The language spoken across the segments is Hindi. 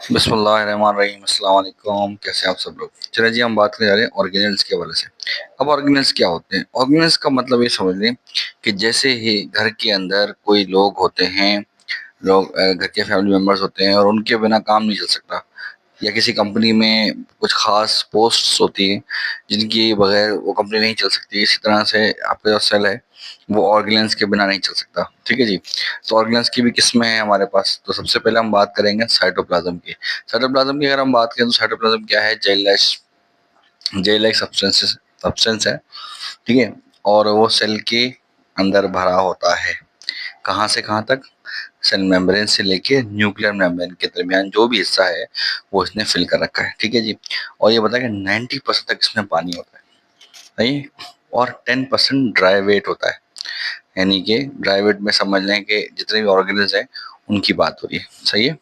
बिस्मिल्लाहिर्रहमानिर्रहीम, अस्सलाम वालेकुम। कैसे हैं आप सब लोग। चलिए जी, हम बात करने जा रहे हैं ऑर्गेनेल्स के हवाले से। अब ऑर्गेनेल्स क्या होते हैं? ऑर्गेनेल्स का मतलब ये समझ लें कि जैसे ही घर के अंदर कोई लोग होते हैं, घर के फैमिली मेंबर्स होते हैं और उनके बिना काम नहीं चल सकता, या किसी कंपनी में कुछ खास पोस्ट्स होती हैं जिनकी बगैर वो कंपनी नहीं चल सकती। इसी तरह से आपका जो सेल है वो ऑर्गेनेल्स के बिना नहीं चल सकता। ठीक है जी। तो ऑर्गेनेल्स की भी किस्में हैं हमारे पास। तो सबसे पहले हम बात करेंगे साइटोप्लाज्म की। साइटोप्लाज्म की अगर हम बात करें तो साइटोप्लाज्म क्या है? जेल लाइक सब्सटेंस है। ठीक है। और वो सेल के अंदर भरा होता है। कहाँ से कहाँ तक? सेल मेम्ब्रेन से लेके न्यूक्लियर मेम्ब्रेन के दरमियान जो भी हिस्सा है वो इसने फिल कर रखा है। ठीक है जी। और ये बताया कि 90% तक इसमें पानी होता है, सही। और 10% ड्राई वेट होता है। यानी कि ड्राई वेट में समझ लें कि जितने भी ऑर्गेनिल्स हैं उनकी बात हो रही है, सही है।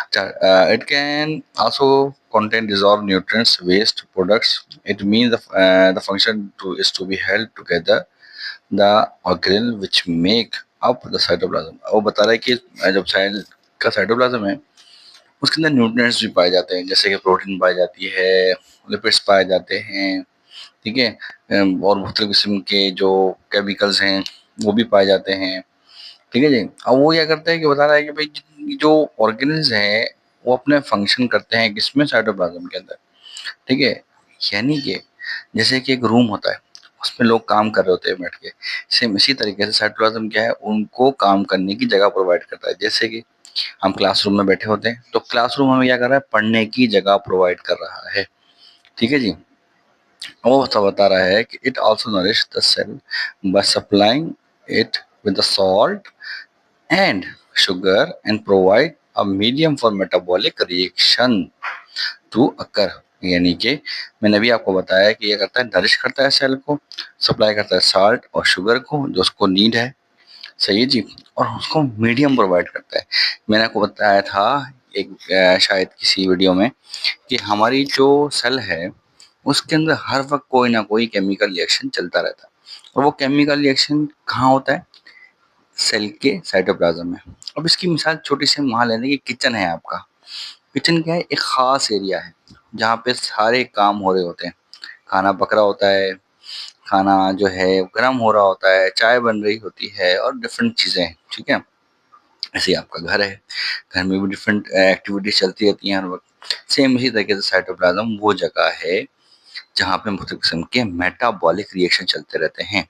अच्छा, it can also contain dissolved nutrients, waste products. It means the function is to be held together the organelle which make up the cytoplasm. वो बता रहा है कि जब सेल का साइटोप्लाज्म है उसके अंदर न्यूट्रिएंट्स भी पाए जाते हैं, जैसे कि प्रोटीन पाई जाती है, लिपिड्स पाए जाते हैं। ठीक है। और मुख्तलिफ किस्म के जो केमिकल्स हैं वो भी पाए जाते हैं। ठीक है जी। अब वो क्या करता है कि बता रहा है कि भाई जो ऑर्गेनल्स हैं वो अपने फंक्शन करते हैं किसमें? साइटोप्लाज्म के अंदर। ठीक है। यानी कि जैसे कि एक रूम होता है उसमें लोग काम कर रहे होते हैं बैठ के, सेम इसी तरीके से साइटोप्लाज्म क्या है, उनको काम करने की जगह प्रोवाइड करता है। जैसे कि हम क्लासरूम में बैठे होते हैं तो क्लासरूम हमें क्या कर रहा है? पढ़ने की जगह प्रोवाइड कर रहा है। ठीक है जी। वो तो बता रहा है कि it also nourish the cell by supplying it with the salt and sugar and provide a medium for metabolic reaction to occur। यानी कि मैंने अभी आपको बताया कि ये करता है, नरिश करता है सेल को, सप्लाई करता है साल्ट और शुगर को जो उसको नीड है, सही है जी। और उसको मीडियम प्रोवाइड करता है। मैंने आपको बताया था एक शायद किसी वीडियो में कि हमारी जो सेल है उसके अंदर हर वक्त कोई ना कोई केमिकल रिएक्शन चलता रहता है। और वो केमिकल रिएक्शन कहाँ होता है? सेल के साइटोप्लाज्म में। अब इसकी मिसाल छोटी सी मान लेने की किचन है आपका। किचन क्या है? एक खास एरिया है जहाँ पे सारे काम हो रहे होते हैं। खाना पक रहा होता है, खाना जो है गर्म हो रहा होता है, चाय बन रही होती है और डिफरेंट चीज़ें हैं। ठीक है। ऐसे ही आपका घर है, घर में भी डिफरेंट एक्टिविटीज चलती रहती हैं हर वक्त। सेम इसी तरीके से साइटोप्लाज्म वो जगह है जहाँ पे मुख्तलिफ किस्म के मेटाबॉलिक रिएक्शन चलते रहते हैं।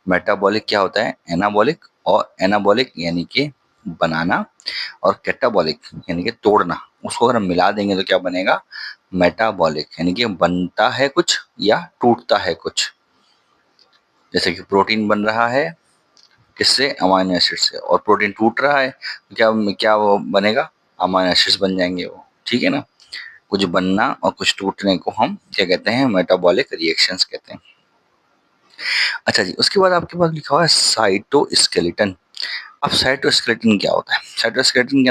मेटाबॉलिक क्या होता है? एनाबॉलिक। और एनाबॉलिक यानी कि बनाना, और कैटाबॉलिक यानी कि तोड़ना। उसको अगर हम मिला देंगे तो क्या बनेगा? मेटाबॉलिक यानी कि बनता है कुछ या टूटता है कुछ। जैसे कि प्रोटीन बन रहा है किससे? अमाइनो एसिड से। और प्रोटीन टूट रहा है तो क्या क्या वो बनेगा? अमाइनो एसिड्स बन जाएंगे वो। ठीक है ना। कुछ बनना और कुछ टूटने को हम क्या कहते हैं? मेटाबॉलिक रिएक्शंस कहते हैं। अच्छा जी, उसके बाद आपके पास लिखा हुआ है साइटोस्केलेटन। अब साइटोस्केलेटन क्या होता है? साइटोस्केलेटन